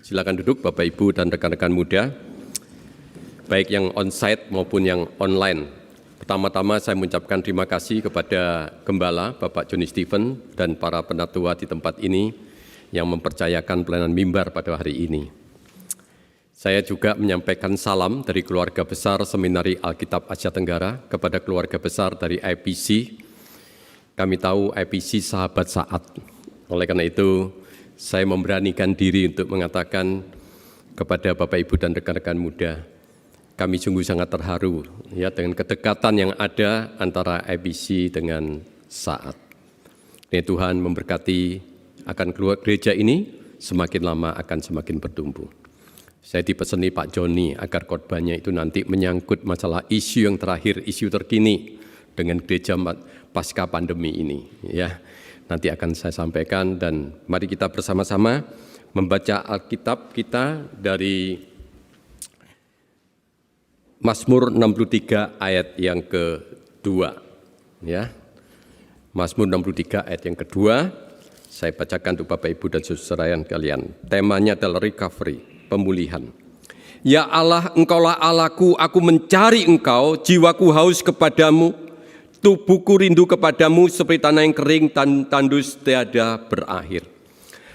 Silakan duduk Bapak Ibu dan rekan-rekan muda, baik yang onsite maupun yang online. Pertama-tama saya mengucapkan terima kasih kepada Gembala Bapak Joni Stephen dan para penatua di tempat ini yang mempercayakan pelayanan mimbar pada hari ini. Saya juga menyampaikan salam dari keluarga besar Seminari Alkitab Asia Tenggara kepada keluarga besar dari IPC. Kami tahu IPC sahabat saat. Oleh karena itu, saya memberanikan diri untuk mengatakan kepada Bapak Ibu dan rekan-rekan muda, kami sungguh sangat terharu ya dengan kedekatan yang ada antara IPC dengan saat. Ini Tuhan memberkati akan keluar gereja ini semakin lama akan semakin bertumbuh. Saya dipeseni Pak Joni agar khotbahnya itu nanti menyangkut masalah isu yang terakhir, isu terkini dengan gereja pasca pandemi ini ya. Nanti akan saya sampaikan dan mari kita bersama-sama membaca Alkitab kita dari Mazmur 63 ayat yang kedua. Ya. Mazmur 63 ayat yang kedua, saya bacakan untuk Bapak Ibu dan saudara kalian. Temanya adalah recovery, pemulihan. Ya Allah, Engkaulah Allahku, aku mencari Engkau, jiwaku haus kepadamu. Tubuhku rindu kepadamu seperti tanah yang kering dan tandus tiada berakhir.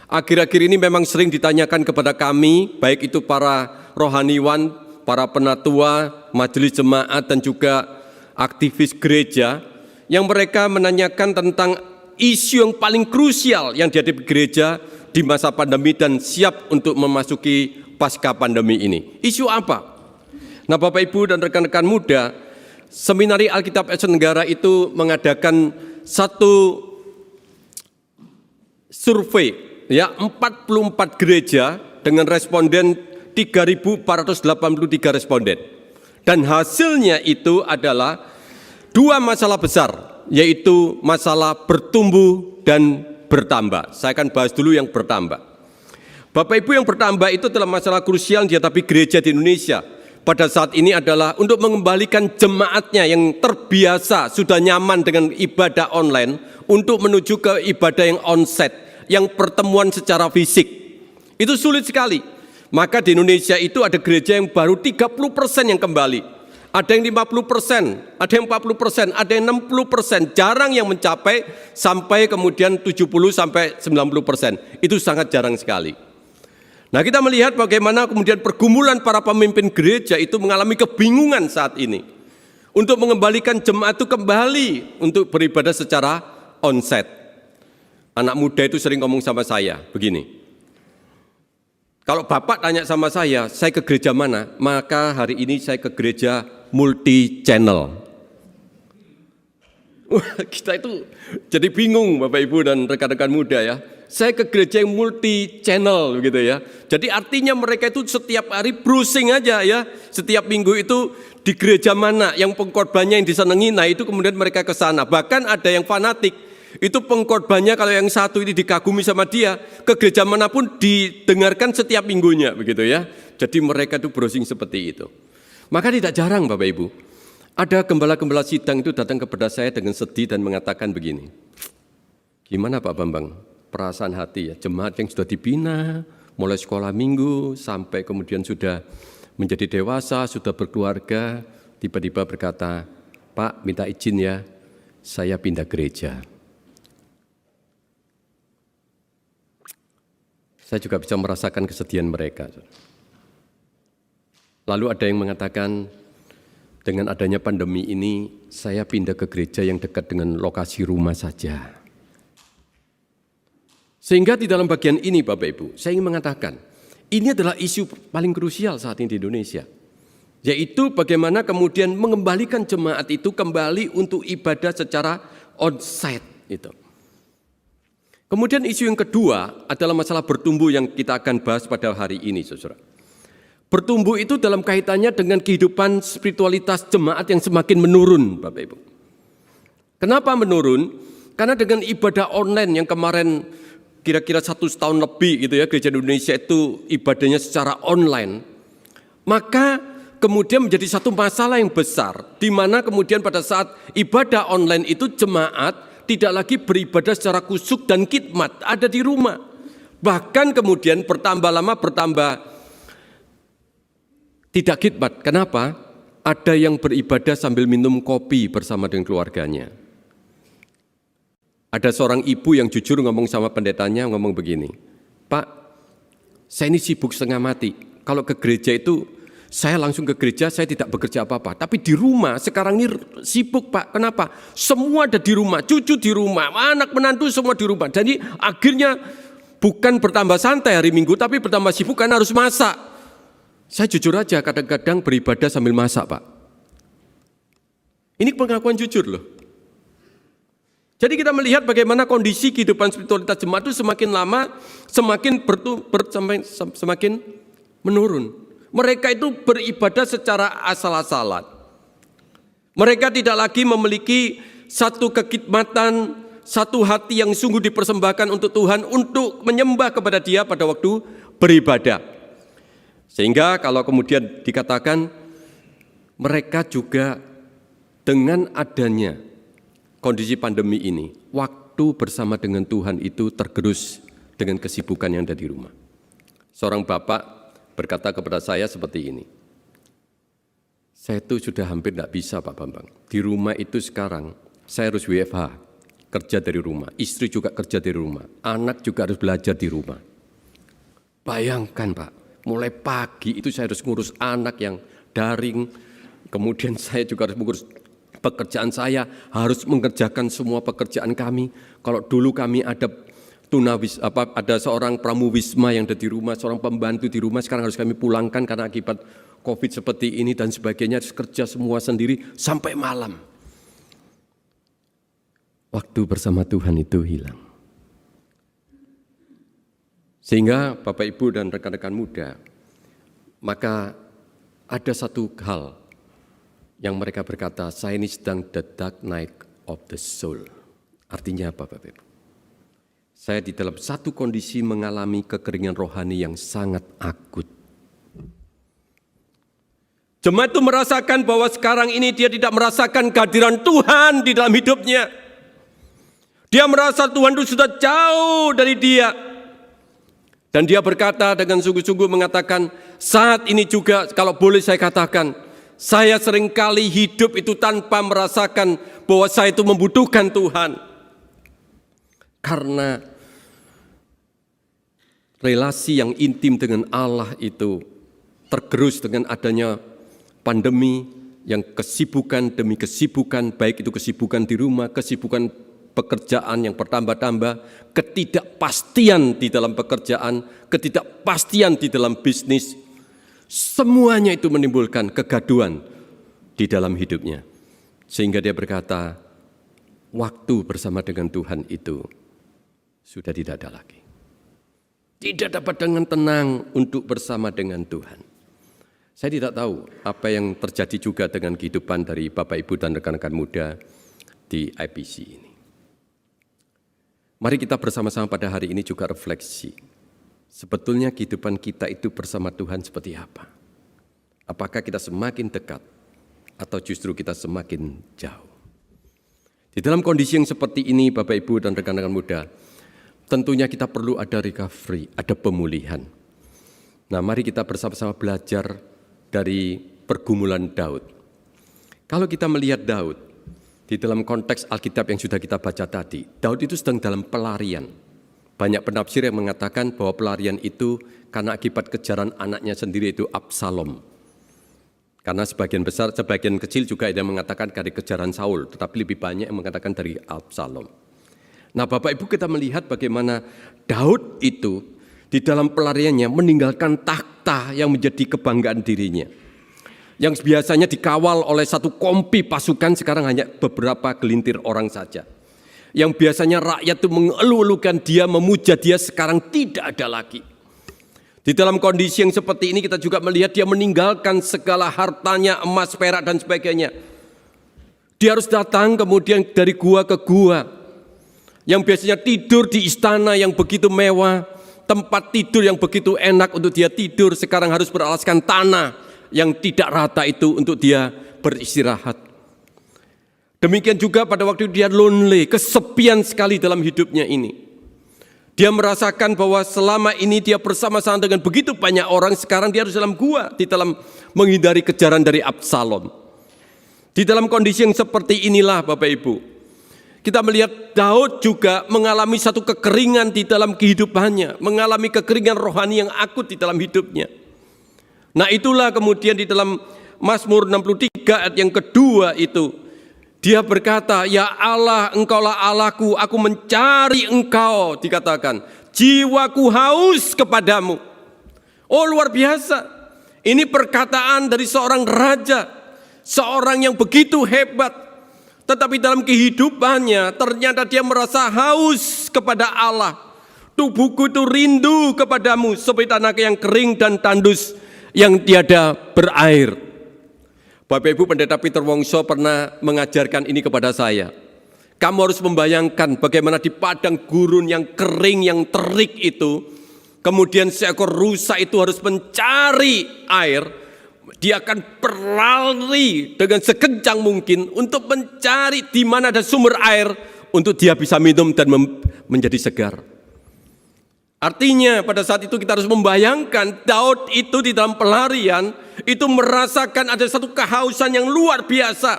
Akhir-akhir ini memang sering ditanyakan kepada kami, baik itu para rohaniwan, para penatua, majelis jemaat dan juga aktivis gereja, yang mereka menanyakan tentang isu yang paling krusial yang dihadapi gereja di masa pandemi dan siap untuk memasuki pasca pandemi ini. Isu apa? Nah Bapak Ibu dan rekan-rekan muda, Seminari Alkitab Asia Tenggara itu mengadakan satu survei ya 44 gereja dengan responden 3.483 responden. Dan hasilnya itu adalah dua masalah besar, yaitu masalah bertumbuh dan bertambah. Saya akan bahas dulu yang bertambah. Bapak Ibu, yang bertambah itu adalah masalah krusial yang dihadapi gereja di Indonesia pada saat ini adalah untuk mengembalikan jemaatnya yang terbiasa sudah nyaman dengan ibadah online untuk menuju ke ibadah yang onsite, yang pertemuan secara fisik. Itu sulit sekali. Maka di Indonesia itu ada gereja yang baru 30% yang kembali. Ada yang 50%, ada yang 40%, ada yang 60%. Jarang yang mencapai sampai kemudian 70 sampai 90%. Itu sangat jarang sekali. Nah kita melihat bagaimana kemudian pergumulan para pemimpin gereja itu mengalami kebingungan saat ini. Untuk mengembalikan jemaat itu kembali untuk beribadah secara onsite. Anak muda itu sering ngomong sama saya begini. Kalau Bapak tanya sama saya ke gereja mana? Maka hari ini saya ke gereja multi channel. Wah, kita itu jadi bingung Bapak Ibu dan rekan-rekan muda ya. Saya ke gereja yang multi channel gitu ya. Jadi artinya mereka itu setiap hari browsing aja ya. Setiap minggu itu di gereja mana yang pengkhotbahnya yang disenangi, nah itu kemudian mereka ke sana. Bahkan ada yang fanatik. Itu pengkhotbahnya kalau yang satu ini dikagumi sama dia, ke gereja manapun didengarkan setiap minggunya begitu ya. Jadi mereka itu browsing seperti itu. Maka tidak jarang Bapak Ibu, ada gembala-gembala sidang itu datang kepada saya dengan sedih dan mengatakan begini. Gimana Pak Bambang? Perasaan hati ya, jemaat yang sudah dibina, mulai sekolah minggu, sampai kemudian sudah menjadi dewasa, sudah berkeluarga, tiba-tiba berkata, Pak minta izin ya, saya pindah gereja. Saya juga bisa merasakan kesedihan mereka. Lalu ada yang mengatakan, dengan adanya pandemi ini, saya pindah ke gereja yang dekat dengan lokasi rumah saja. Sehingga di dalam bagian ini Bapak Ibu, saya ingin mengatakan, ini adalah isu paling krusial saat ini di Indonesia. Yaitu bagaimana kemudian mengembalikan jemaat itu kembali untuk ibadah secara onsite itu. Kemudian isu yang kedua adalah masalah bertumbuh yang kita akan bahas pada hari ini, saudara. Bertumbuh itu dalam kaitannya dengan kehidupan spiritualitas jemaat yang semakin menurun, Bapak Ibu. Kenapa menurun? Karena dengan ibadah online yang kemarin kira-kira 1 tahun lebih gitu ya, gereja Indonesia itu ibadahnya secara online, maka kemudian menjadi satu masalah yang besar, di mana kemudian pada saat ibadah online itu jemaat tidak lagi beribadah secara kusuk dan khidmat, ada di rumah. Bahkan kemudian bertambah lama bertambah tidak khidmat. Kenapa? Ada yang beribadah sambil minum kopi bersama dengan keluarganya. Ada seorang ibu yang jujur ngomong sama pendetanya, ngomong begini, "Pak, saya ini sibuk setengah mati. Kalau ke gereja itu, saya langsung ke gereja, saya tidak bekerja apa-apa. Tapi di rumah sekarang ini sibuk, Pak. Kenapa? Semua ada di rumah, cucu di rumah, anak menantu semua di rumah. Jadi akhirnya bukan bertambah santai hari Minggu, tapi bertambah sibuk karena harus masak. Saya jujur aja kadang-kadang beribadah sambil masak, Pak." Ini pengakuan jujur loh. Jadi kita melihat bagaimana kondisi kehidupan spiritualitas jemaat itu semakin lama semakin menurun. Mereka itu beribadah secara asal-asalan. Mereka tidak lagi memiliki satu kekhidmatan, satu hati yang sungguh dipersembahkan untuk Tuhan, untuk menyembah kepada Dia pada waktu beribadah. Sehingga kalau kemudian dikatakan mereka juga dengan adanya kondisi pandemi ini, waktu bersama dengan Tuhan itu tergerus dengan kesibukan yang ada di rumah. Seorang bapak berkata kepada saya seperti ini, "Saya itu sudah hampir tidak bisa, Pak Bambang. Di rumah itu sekarang saya harus WFH, kerja dari rumah. Istri juga kerja dari rumah. Anak juga harus belajar di rumah." Bayangkan, Pak, mulai pagi itu saya harus ngurus anak yang daring, kemudian saya juga harus mengurus pekerjaan saya, harus mengerjakan semua pekerjaan kami. Kalau dulu kami ada ada seorang pramuwisma yang ada di rumah, seorang pembantu di rumah, sekarang harus kami pulangkan karena akibat COVID seperti ini dan sebagainya, harus kerja semua sendiri sampai malam. Waktu bersama Tuhan itu hilang. Sehingga Bapak Ibu dan rekan-rekan muda, maka ada satu hal yang mereka berkata, "Saya ini sedang the dark night of the soul." Artinya apa, Bapak Ibu? Saya di dalam satu kondisi mengalami kekeringan rohani yang sangat akut. Jemaat itu merasakan bahwa sekarang ini dia tidak merasakan kehadiran Tuhan di dalam hidupnya. Dia merasa Tuhan itu sudah jauh dari dia. Dan dia berkata dengan sungguh-sungguh mengatakan, saat ini juga kalau boleh saya katakan, saya seringkali hidup itu tanpa merasakan bahwa saya itu membutuhkan Tuhan. Karena relasi yang intim dengan Allah itu tergerus dengan adanya pandemi, yang kesibukan demi kesibukan, baik itu kesibukan di rumah, kesibukan pekerjaan yang bertambah-tambah, ketidakpastian di dalam pekerjaan, ketidakpastian di dalam bisnis, semuanya itu menimbulkan kegaduhan di dalam hidupnya. Sehingga dia berkata, waktu bersama dengan Tuhan itu sudah tidak ada lagi. Tidak dapat dengan tenang untuk bersama dengan Tuhan. Saya tidak tahu apa yang terjadi juga dengan kehidupan dari Bapak Ibu dan rekan-rekan muda di IPC ini. Mari kita bersama-sama pada hari ini juga refleksi. Sebetulnya kehidupan kita itu bersama Tuhan seperti apa? Apakah kita semakin dekat atau justru kita semakin jauh? Di dalam kondisi yang seperti ini Bapak Ibu dan rekan-rekan muda, tentunya kita perlu ada recovery, ada pemulihan. Nah, mari kita bersama-sama belajar dari pergumulan Daud. Kalau kita melihat Daud, di dalam konteks Alkitab yang sudah kita baca tadi, Daud itu sedang dalam pelarian. Banyak penafsir yang mengatakan bahwa pelarian itu karena akibat kejaran anaknya sendiri, itu Absalom. Karena sebagian kecil juga ada yang mengatakan dari kejaran Saul, tetapi lebih banyak yang mengatakan dari Absalom. Nah, Bapak Ibu, kita melihat bagaimana Daud itu di dalam pelariannya meninggalkan takhta yang menjadi kebanggaan dirinya. Yang biasanya dikawal oleh satu kompi pasukan, sekarang hanya beberapa gelintir orang saja. Yang biasanya rakyat itu mengeluh-elukan dia, memuja dia, sekarang tidak ada lagi. Di dalam kondisi yang seperti ini kita juga melihat dia meninggalkan segala hartanya, emas, perak dan sebagainya. Dia harus datang kemudian dari gua ke gua. Yang biasanya tidur di istana yang begitu mewah, tempat tidur yang begitu enak untuk dia tidur, sekarang harus beralaskan tanah yang tidak rata itu untuk dia beristirahat. Demikian juga pada waktu dia lonely, kesepian sekali dalam hidupnya ini. Dia merasakan bahwa selama ini dia bersama-sama dengan begitu banyak orang, sekarang dia harus dalam gua, di dalam menghindari kejaran dari Absalom. Di dalam kondisi yang seperti inilah Bapak Ibu, kita melihat Daud juga mengalami satu kekeringan di dalam kehidupannya, mengalami kekeringan rohani yang akut di dalam hidupnya. Nah itulah kemudian di dalam Mazmur 63 ayat yang kedua itu, dia berkata, ya Allah, engkaulah Allahku, aku mencari engkau, dikatakan, jiwaku haus kepadamu. Oh luar biasa, ini perkataan dari seorang raja, seorang yang begitu hebat, tetapi dalam kehidupannya ternyata dia merasa haus kepada Allah. Tubuhku itu rindu kepadamu seperti tanah yang kering dan tandus yang tiada berair. Bapak Ibu, Pendeta Peter Wongso pernah mengajarkan ini kepada saya. Kamu harus membayangkan bagaimana di padang gurun yang kering, yang terik itu, kemudian seekor rusa itu harus mencari air. Dia akan berlari dengan sekencang mungkin untuk mencari di mana ada sumber air untuk dia bisa minum dan menjadi segar. Artinya pada saat itu kita harus membayangkan Daud itu di dalam pelarian itu merasakan ada satu kehausan yang luar biasa.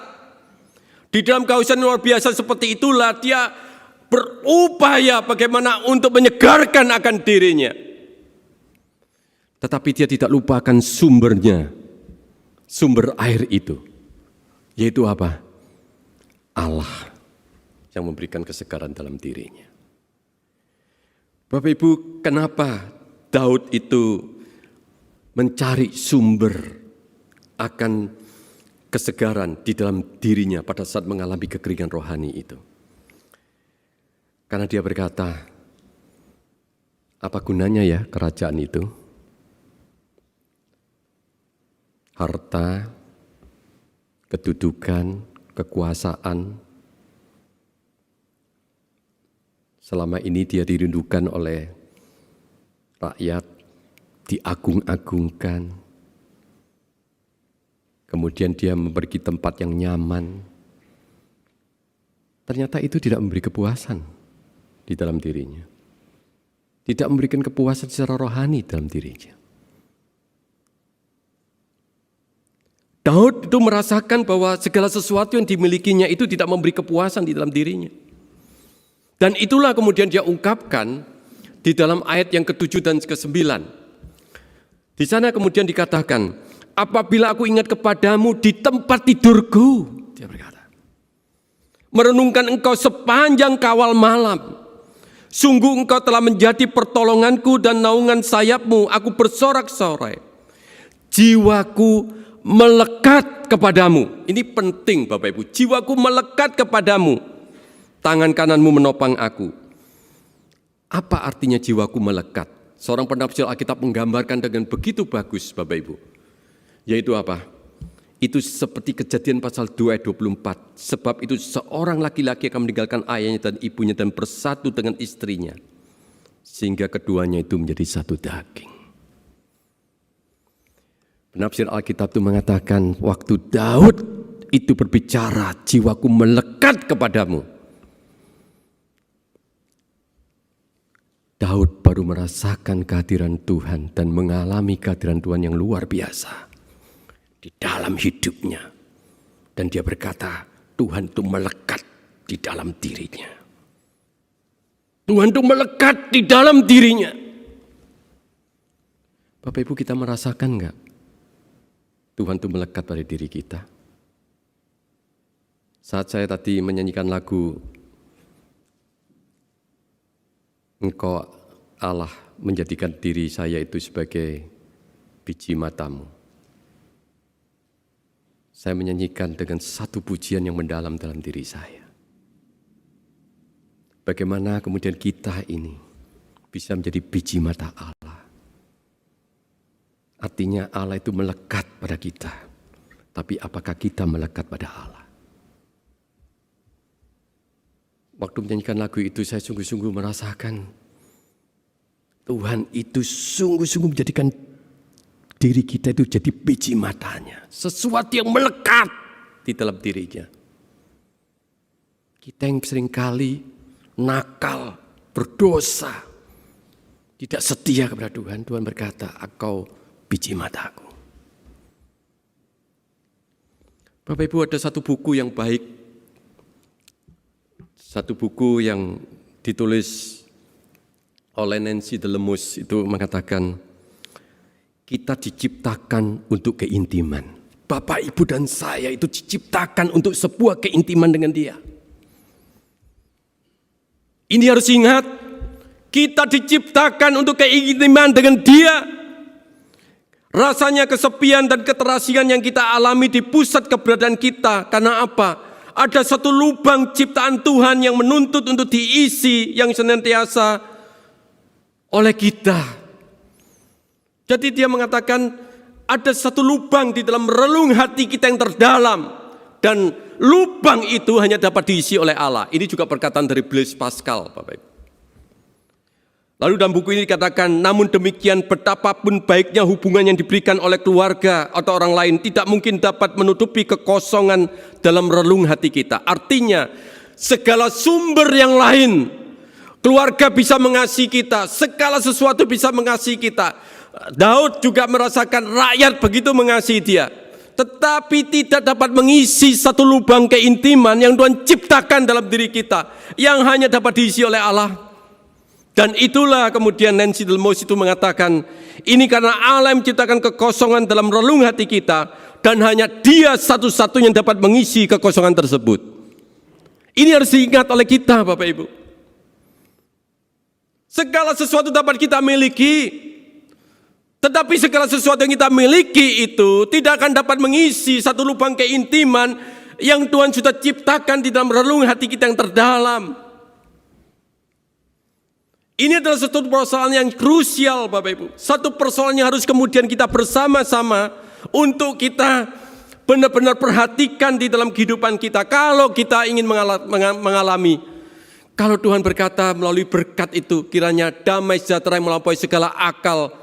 Di dalam kehausan luar biasa seperti itulah dia berupaya bagaimana untuk menyegarkan akan dirinya. Tetapi dia tidak lupakan sumbernya, sumber air itu. Yaitu apa? Allah yang memberikan kesegaran dalam dirinya. Bapak Ibu, kenapa Daud itu mencari sumber akan kesegaran di dalam dirinya pada saat mengalami kekeringan rohani itu? Karena dia berkata, apa gunanya ya kerajaan itu? Harta, kedudukan, kekuasaan, selama ini dia dirindukan oleh rakyat, diagung-agungkan. Kemudian dia pergi tempat yang nyaman. Ternyata itu tidak memberi kepuasan di dalam dirinya. Tidak memberikan kepuasan secara rohani dalam dirinya. Daud itu merasakan bahwa segala sesuatu yang dimilikinya itu tidak memberi kepuasan di dalam dirinya. Dan itulah kemudian dia ungkapkan di dalam ayat yang ke-7 dan ke-9. Di sana kemudian dikatakan, apabila aku ingat kepadamu di tempat tidurku, dia berkata, merenungkan engkau sepanjang kawal malam, sungguh engkau telah menjadi pertolonganku dan naungan sayapmu, aku bersorak-sorai. Jiwaku melekat kepadamu. Ini penting Bapak Ibu, jiwaku melekat kepadamu. Tangan kananmu menopang aku. Apa artinya jiwaku melekat? Seorang penafsir Alkitab menggambarkan dengan begitu bagus Bapak Ibu. Yaitu apa? Itu seperti Kejadian pasal 2 ayat 24. Sebab itu seorang laki-laki akan meninggalkan ayahnya dan ibunya dan bersatu dengan istrinya. Sehingga keduanya itu menjadi satu daging. Penafsir Alkitab itu mengatakan waktu Daud itu berbicara, jiwaku melekat kepadamu. Daud baru merasakan kehadiran Tuhan dan mengalami kehadiran Tuhan yang luar biasa di dalam hidupnya. Dan dia berkata, Tuhan itu melekat di dalam dirinya. Tuhan itu melekat di dalam dirinya. Bapak Ibu, kita merasakan enggak? Tuhan itu melekat pada diri kita. Saat saya tadi menyanyikan lagu Engkau Allah menjadikan diri saya itu sebagai biji matamu. Saya menyanyikan dengan satu pujian yang mendalam dalam diri saya. Bagaimana kemudian kita ini bisa menjadi biji mata Allah. Artinya Allah itu melekat pada kita. Tapi apakah kita melekat pada Allah? Waktu menyanyikan lagu itu saya sungguh-sungguh merasakan Tuhan itu sungguh-sungguh menjadikan diri kita itu jadi biji matanya. Sesuatu yang melekat di dalam dirinya. Kita yang seringkali nakal, berdosa, tidak setia kepada Tuhan, Tuhan berkata, engkau biji mataku. Bapak Ibu, ada satu buku yang baik, satu buku yang ditulis oleh Nancy DeLemus itu mengatakan, kita diciptakan untuk keintiman. Bapak, Ibu, dan saya itu diciptakan untuk sebuah keintiman dengan Dia. Ini harus ingat, kita diciptakan untuk keintiman dengan Dia. Rasanya kesepian dan keterasian yang kita alami di pusat keberadaan kita. Karena apa? Ada satu lubang ciptaan Tuhan yang menuntut untuk diisi yang senantiasa oleh kita. Jadi dia mengatakan ada satu lubang di dalam relung hati kita yang terdalam. Dan lubang itu hanya dapat diisi oleh Allah. Ini juga perkataan dari Blaise Pascal, Bapak Ibu. Lalu dalam buku ini dikatakan, namun demikian betapapun baiknya hubungan yang diberikan oleh keluarga atau orang lain tidak mungkin dapat menutupi kekosongan dalam relung hati kita. Artinya, segala sumber yang lain, keluarga bisa mengasihi kita, segala sesuatu bisa mengasihi kita. Daud juga merasakan rakyat begitu mengasihi dia. Tetapi tidak dapat mengisi satu lubang keintiman yang Tuhan ciptakan dalam diri kita, yang hanya dapat diisi oleh Allah. Dan itulah kemudian Nancy DeLemus itu mengatakan, ini karena Allah menciptakan kekosongan dalam relung hati kita, dan hanya Dia satu-satunya yang dapat mengisi kekosongan tersebut. Ini harus diingat oleh kita, Bapak Ibu. Segala sesuatu dapat kita miliki, tetapi segala sesuatu yang kita miliki itu tidak akan dapat mengisi satu lubang keintiman yang Tuhan sudah ciptakan di dalam relung hati kita yang terdalam. Ini adalah satu persoalan yang krusial, Bapak Ibu. Satu persoalan yang harus kemudian kita bersama-sama untuk kita benar-benar perhatikan di dalam kehidupan kita. Kalau kita ingin mengalami, kalau Tuhan berkata melalui berkat itu, kiranya damai sejahtera yang melampaui segala akal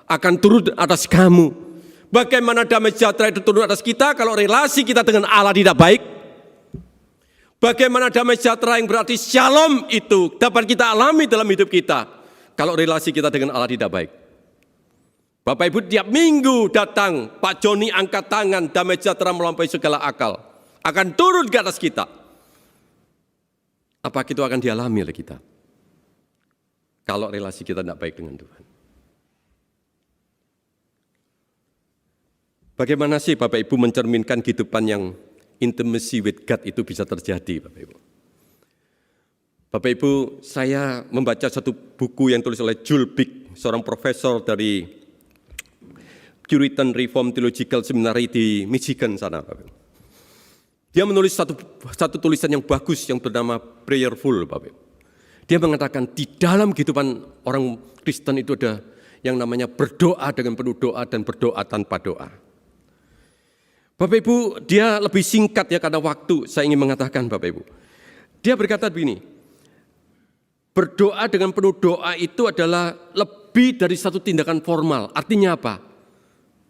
akan turun atas kamu. Bagaimana damai sejahtera itu turun atas kita kalau relasi kita dengan Allah tidak baik? Bagaimana damai sejahtera yang berarti shalom itu dapat kita alami dalam hidup kita kalau relasi kita dengan Allah tidak baik? Bapak Ibu, tiap minggu datang Pak Joni angkat tangan, damai sejahtera melampaui segala akal akan turun ke atas kita. Apa itu akan dialami oleh kita kalau relasi kita tidak baik dengan Tuhan? Bagaimana sih Bapak Ibu mencerminkan kehidupan yang intimacy with God itu bisa terjadi, Bapak Ibu? Bapak Ibu, saya membaca satu buku yang tulis oleh Jules Bick, seorang profesor dari Puritan Reformed Theological Seminary di Michigan sana, Bapak Ibu. Dia menulis satu tulisan yang bagus yang bernama Prayerful, Bapak Ibu. Dia mengatakan di dalam kehidupan orang Kristen itu ada yang namanya berdoa dengan penuh doa dan berdoa tanpa doa. Bapak Ibu, dia lebih singkat ya karena waktu saya ingin mengatakan, Bapak Ibu. Dia berkata begini, berdoa dengan penuh doa itu adalah lebih dari satu tindakan formal. Artinya apa?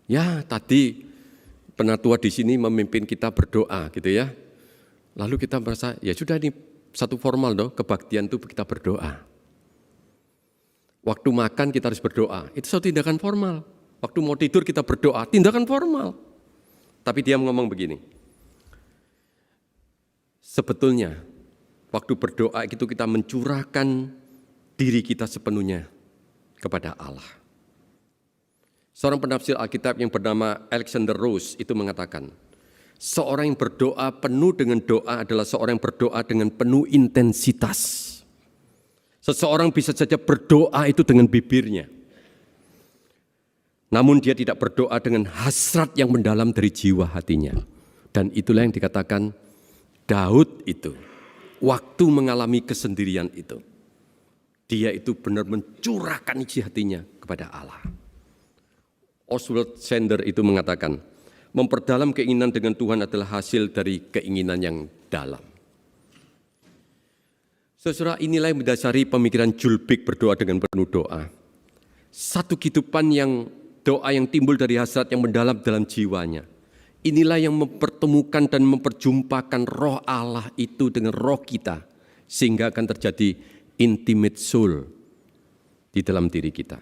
Ya tadi penatua di sini memimpin kita berdoa gitu ya. Lalu kita merasa ya sudah ini satu formal dong, kebaktian itu kita berdoa. Waktu makan kita harus berdoa, itu satu tindakan formal. Waktu mau tidur kita berdoa, tindakan formal. Tapi dia ngomong begini, sebetulnya waktu berdoa itu kita mencurahkan diri kita sepenuhnya kepada Allah. Seorang penafsir Alkitab yang bernama Alexander Rose itu mengatakan, seorang yang berdoa penuh dengan doa adalah seorang yang berdoa dengan penuh intensitas. Seseorang bisa saja berdoa itu dengan bibirnya, namun dia tidak berdoa dengan hasrat yang mendalam dari jiwa hatinya. Dan itulah yang dikatakan Daud itu, waktu mengalami kesendirian itu, dia itu benar mencurahkan isi hatinya kepada Allah. Oswald Sander itu mengatakan, memperdalam keinginan dengan Tuhan adalah hasil dari keinginan yang dalam. Saudara, inilah yang mendasari pemikiran Jules Bick berdoa dengan penuh doa. Satu kehidupan yang doa yang timbul dari hasrat yang mendalam dalam jiwanya. Inilah yang mempertemukan dan memperjumpakan roh Allah itu dengan roh kita. Sehingga akan terjadi intimate soul di dalam diri kita.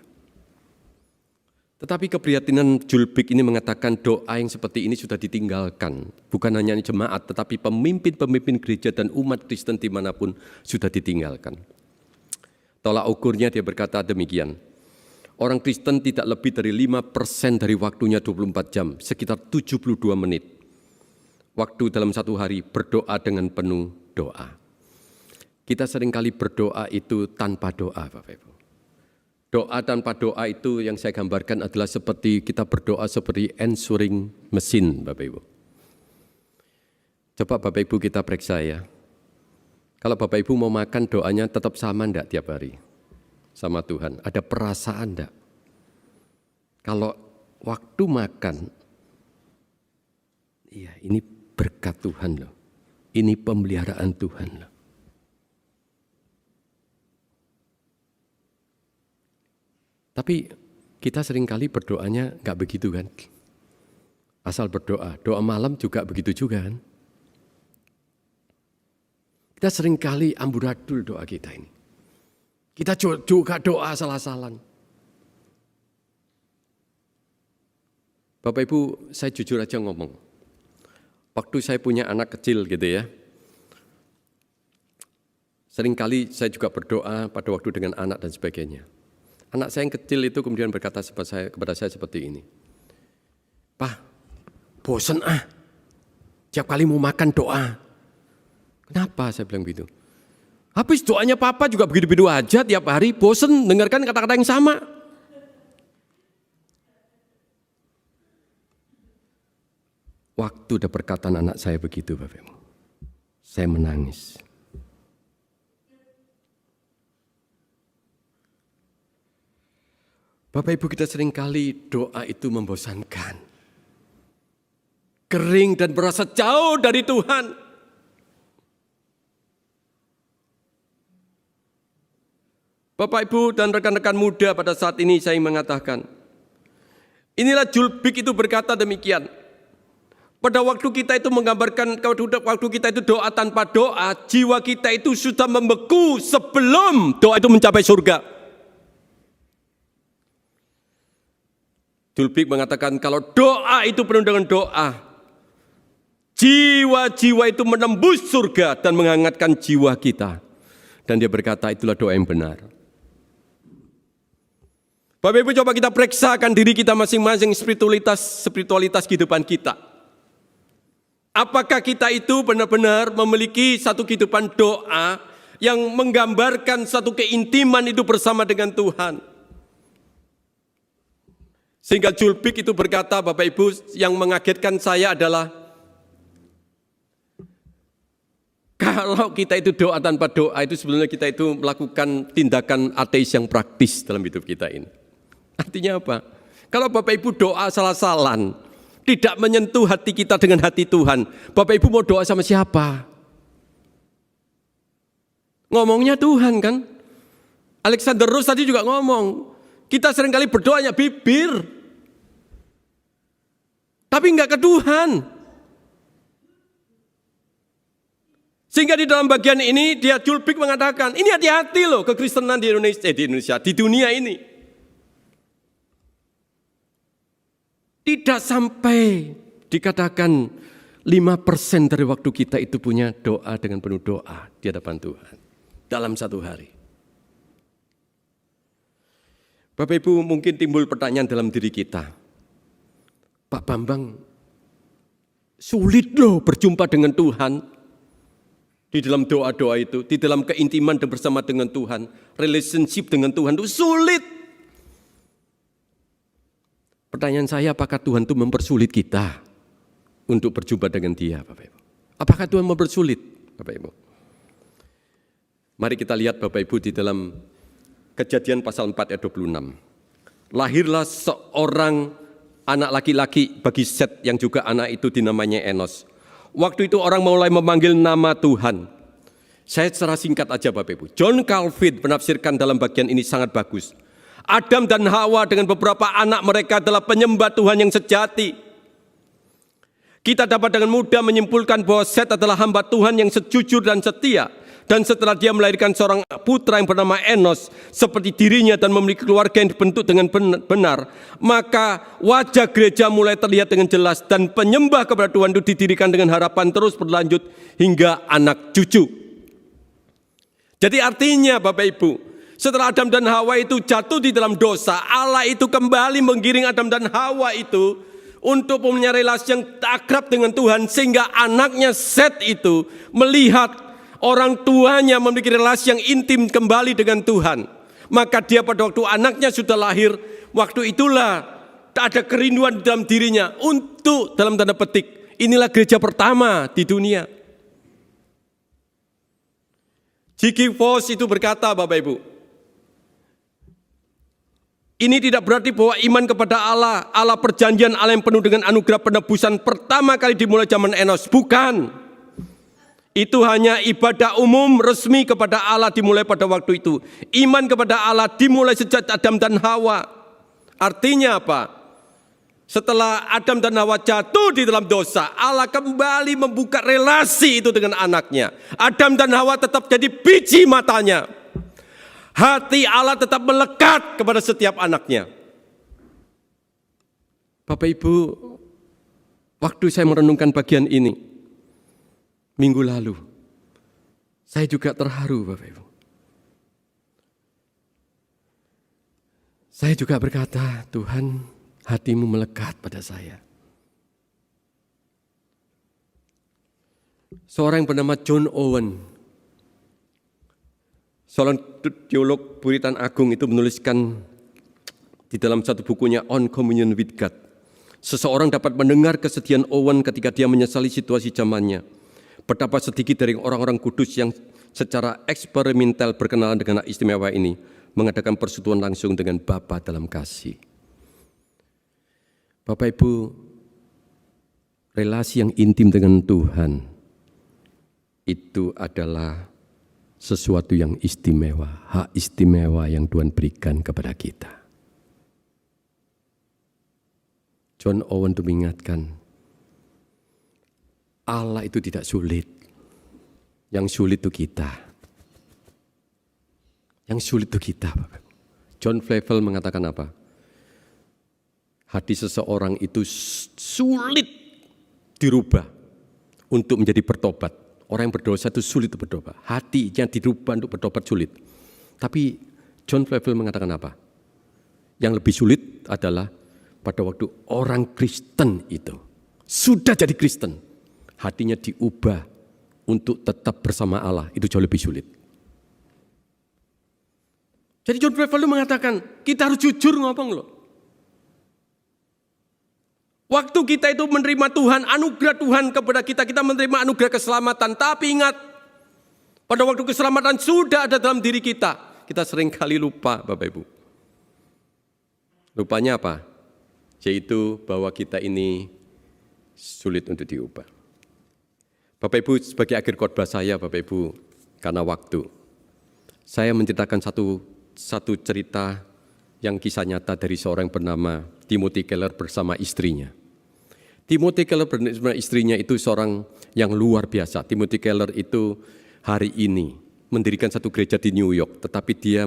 Tetapi keprihatinan Julbik ini mengatakan doa yang seperti ini sudah ditinggalkan. Bukan hanya jemaat, tetapi pemimpin-pemimpin gereja dan umat Kristen dimanapun sudah ditinggalkan. Tolak ukurnya dia berkata demikian, orang Kristen tidak lebih dari 5% dari waktunya 24 jam, sekitar 72 menit. Waktu dalam satu hari berdoa dengan penuh doa. Kita seringkali berdoa itu tanpa doa, Bapak Ibu. Doa tanpa doa itu yang saya gambarkan adalah seperti kita berdoa seperti answering mesin, Bapak Ibu. Coba Bapak Ibu kita periksa ya. Kalau Bapak Ibu mau makan doanya tetap sama enggak tiap hari? Sama Tuhan. Ada perasaan enggak? Kalau waktu makan, iya ini berkat Tuhan loh. Ini pemeliharaan Tuhan loh. Tapi kita seringkali berdoanya enggak begitu kan? Asal berdoa, doa malam juga begitu juga kan? Kita seringkali amburadul doa kita ini. Kita juga doa asal-asalan. Bapak Ibu, saya jujur aja ngomong. Waktu saya punya anak kecil gitu ya. Seringkali saya juga berdoa pada waktu dengan anak dan sebagainya. Anak saya yang kecil itu kemudian berkata kepada saya seperti ini. Pak, bosen tiap kali mau makan doa. Kenapa saya bilang begitu? Habis doanya papa juga begitu-begitu aja tiap hari, bosen dengarkan kata-kata yang sama. Waktu ada perkataan anak saya begitu, Bapak Ibu, saya menangis. Bapak Ibu, kita seringkali doa itu membosankan. Kering dan berasa jauh dari Tuhan. Bapak Ibu dan rekan-rekan muda pada saat ini saya mengatakan, inilah Julbik itu berkata demikian. Pada waktu kita itu menggambarkan, waktu kita itu doa tanpa doa, jiwa kita itu sudah membeku sebelum doa itu mencapai surga. Julbik mengatakan kalau doa itu penuh dengan doa, jiwa-jiwa itu menembus surga dan menghangatkan jiwa kita. Dan dia berkata itulah doa yang benar. Bapak Ibu, coba kita periksakan diri kita masing-masing, spiritualitas kehidupan kita. Apakah kita itu benar-benar memiliki satu kehidupan doa yang menggambarkan satu keintiman itu bersama dengan Tuhan? Sehingga Julbik itu berkata, Bapak Ibu, yang mengagetkan saya adalah kalau kita itu doa tanpa doa itu sebenarnya kita itu melakukan tindakan ateis yang praktis dalam hidup kita ini. Artinya apa? Kalau Bapak Ibu doa salah-salan, tidak menyentuh hati kita dengan hati Tuhan, Bapak Ibu mau doa sama siapa? Ngomongnya Tuhan kan? Alexander Rose tadi juga ngomong, kita seringkali berdoanya bibir, tapi enggak ke Tuhan. Sehingga di dalam bagian ini dia Julbik mengatakan, ini hati-hati loh kekristenan di Indonesia, di dunia ini. Tidak sampai dikatakan 5% dari waktu kita itu punya doa dengan penuh doa di hadapan Tuhan dalam satu hari. Bapak Ibu, mungkin timbul pertanyaan dalam diri kita. Pak Bambang, sulit loh berjumpa dengan Tuhan di dalam doa-doa itu, di dalam keintiman dan bersama dengan Tuhan, relationship dengan Tuhan itu sulit. Pertanyaan saya, apakah Tuhan itu mempersulit kita untuk berjumpa dengan Dia, Bapak Ibu? Apakah Tuhan mempersulit, Bapak Ibu? Mari kita lihat Bapak Ibu di dalam Kejadian pasal 4 ayat 26. Lahirlah seorang anak laki-laki bagi Set yang juga anak itu dinamanya Enos. Waktu itu orang mulai memanggil nama Tuhan. Saya secara singkat aja Bapak Ibu. John Calvin menafsirkan dalam bagian ini sangat bagus. Adam dan Hawa dengan beberapa anak mereka adalah penyembah Tuhan yang sejati. Kita dapat dengan mudah menyimpulkan bahwa Set adalah hamba Tuhan yang sejujur dan setia. Dan setelah dia melahirkan seorang putra yang bernama Enos seperti dirinya dan memiliki keluarga yang dibentuk dengan benar, maka wajah gereja mulai terlihat dengan jelas dan penyembah kepada Tuhan itu didirikan dengan harapan terus berlanjut hingga anak cucu. Jadi artinya Bapak Ibu, setelah Adam dan Hawa itu jatuh di dalam dosa, Allah itu kembali menggiring Adam dan Hawa itu untuk punya relasi yang akrab dengan Tuhan, sehingga anaknya Set itu melihat orang tuanya memiliki relasi yang intim kembali dengan Tuhan. Maka dia pada waktu anaknya sudah lahir, waktu itulah ada kerinduan di dalam dirinya untuk, dalam tanda petik, inilah gereja pertama di dunia. J.G. Voss itu berkata, Bapak Ibu, ini tidak berarti bahwa iman kepada Allah, Allah perjanjian, Allah yang penuh dengan anugerah penebusan pertama kali dimulai zaman Enos. Bukan. Itu hanya ibadah umum resmi kepada Allah dimulai pada waktu itu. Iman kepada Allah dimulai sejak Adam dan Hawa. Artinya apa? Setelah Adam dan Hawa jatuh di dalam dosa, Allah kembali membuka relasi itu dengan anaknya. Adam dan Hawa tetap jadi biji matanya. Hati Allah tetap melekat kepada setiap anaknya. Bapak Ibu, waktu saya merenungkan bagian ini, minggu lalu, saya juga terharu Bapak Ibu. Saya juga berkata, Tuhan, hatimu melekat pada saya. Seorang yang bernama John Owen, seorang teolog Puritan Agung itu menuliskan di dalam satu bukunya On Communion with God. Seseorang dapat mendengar kesedihan Owen ketika dia menyesali situasi zamannya. Betapa sedikit dari orang-orang kudus yang secara eksperimental berkenalan dengan anak istimewa ini mengadakan persetujuan langsung dengan Bapa dalam kasih. Bapak Ibu, relasi yang intim dengan Tuhan itu adalah sesuatu yang istimewa, hak istimewa yang Tuhan berikan kepada kita. John Owen itu mengingatkan, Allah itu tidak sulit. Yang sulit itu kita. Yang sulit itu kita. John Flavel mengatakan apa? Hati seseorang itu sulit dirubah untuk menjadi bertobat. Orang yang berdosa itu sulit untuk bertobat. Hatinya dirubah untuk bertobat sulit. Tapi John Flavel mengatakan apa? Yang lebih sulit adalah pada waktu orang Kristen itu sudah jadi Kristen, hatinya diubah untuk tetap bersama Allah, itu jauh lebih sulit. Jadi John Flavel mengatakan, kita harus jujur ngomong loh. Waktu kita itu menerima Tuhan, anugerah Tuhan kepada kita, kita menerima anugerah keselamatan. Tapi ingat, pada waktu keselamatan sudah ada dalam diri kita. Kita sering kali lupa, Bapak Ibu. Lupanya apa? Yaitu bahwa kita ini sulit untuk diubah. Bapak Ibu, sebagai akhir khotbah saya, Bapak Ibu, karena waktu, saya menceritakan satu cerita yang kisah nyata dari seorang yang bernama Timothy Keller bersama istrinya. Timothy Keller bersama istrinya itu seorang yang luar biasa. Timothy Keller itu hari ini mendirikan satu gereja di New York, tetapi dia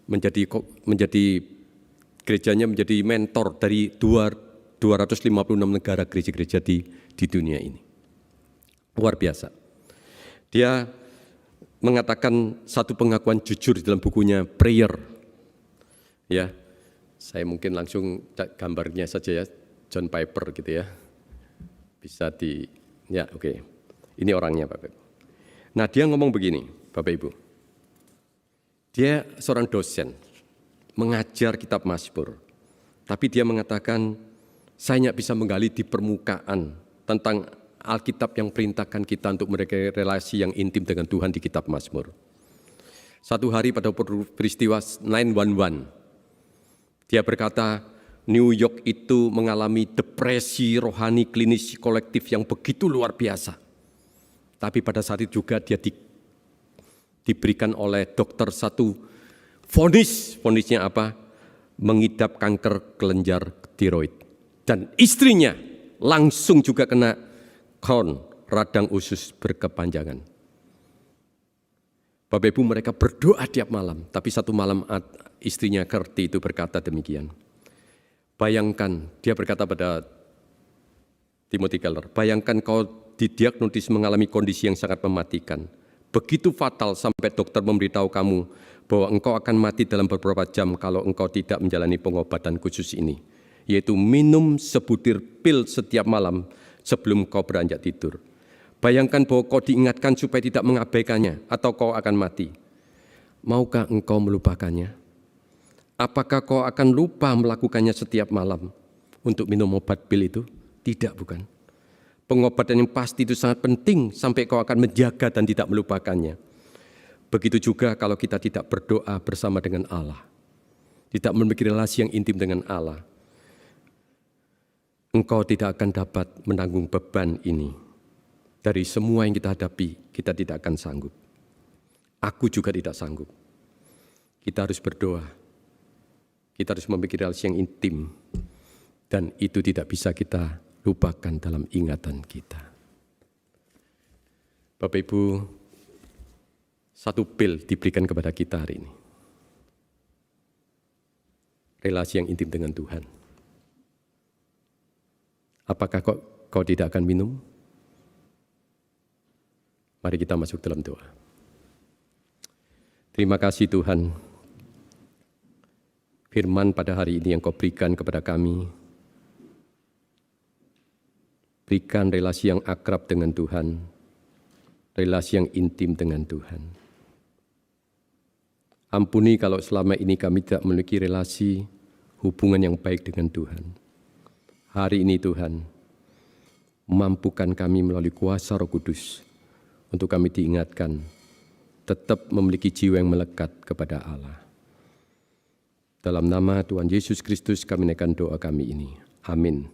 menjadi gerejanya menjadi mentor dari 256 negara gereja-gereja di dunia ini. Luar biasa. Dia mengatakan satu pengakuan jujur di dalam bukunya Prayer. Ya, saya mungkin langsung gambarnya saja ya, John Piper gitu ya. Bisa ya oke. Ini orangnya Bapak Ibu. Nah dia ngomong begini Bapak Ibu. Dia seorang dosen, mengajar kitab Mazmur. Tapi dia mengatakan, saya tidak bisa menggali di permukaan tentang Alkitab yang perintahkan kita untuk mereka relasi yang intim dengan Tuhan di kitab Mazmur. Satu hari pada peristiwa 9/11, dia berkata, New York itu mengalami depresi rohani klinis kolektif yang begitu luar biasa. Tapi pada saat itu juga dia diberikan oleh dokter satu vonisnya apa? Mengidap kanker kelenjar tiroid. Dan istrinya langsung juga kena Crohn, radang usus berkepanjangan. Bapak Ibu, mereka berdoa tiap malam, tapi satu malam istrinya Gertie itu berkata demikian. Bayangkan, dia berkata pada Timothy Keller, bayangkan kau didiagnosis mengalami kondisi yang sangat mematikan. Begitu fatal sampai dokter memberitahu kamu bahwa engkau akan mati dalam beberapa jam kalau engkau tidak menjalani pengobatan khusus ini. Yaitu minum sebutir pil setiap malam sebelum kau beranjak tidur. Bayangkan bahwa kau diingatkan supaya tidak mengabaikannya atau kau akan mati. Maukah engkau melupakannya? Apakah kau akan lupa melakukannya setiap malam untuk minum obat pil itu? Tidak, bukan. Pengobatan yang pasti itu sangat penting sampai kau akan menjaga dan tidak melupakannya. Begitu juga kalau kita tidak berdoa bersama dengan Allah. Tidak memiliki relasi yang intim dengan Allah. Engkau tidak akan dapat menanggung beban ini. Dari semua yang kita hadapi, kita tidak akan sanggup. Aku juga tidak sanggup. Kita harus berdoa. Kita harus memiliki relasi yang intim. Dan itu tidak bisa kita lupakan dalam ingatan kita. Bapak Ibu, satu pil diberikan kepada kita hari ini. Relasi yang intim dengan Tuhan. Apakah kau tidak akan minum? Mari kita masuk dalam doa. Terima kasih Tuhan. Firman pada hari ini yang kau berikan kepada kami. Berikan relasi yang akrab dengan Tuhan. Relasi yang intim dengan Tuhan. Ampuni kalau selama ini kami tidak memiliki relasi hubungan yang baik dengan Tuhan. Hari ini Tuhan, mampukan kami melalui kuasa Roh Kudus untuk kami diingatkan tetap memiliki jiwa yang melekat kepada Allah. Dalam nama Tuhan Yesus Kristus kami naikkan doa kami ini. Amin.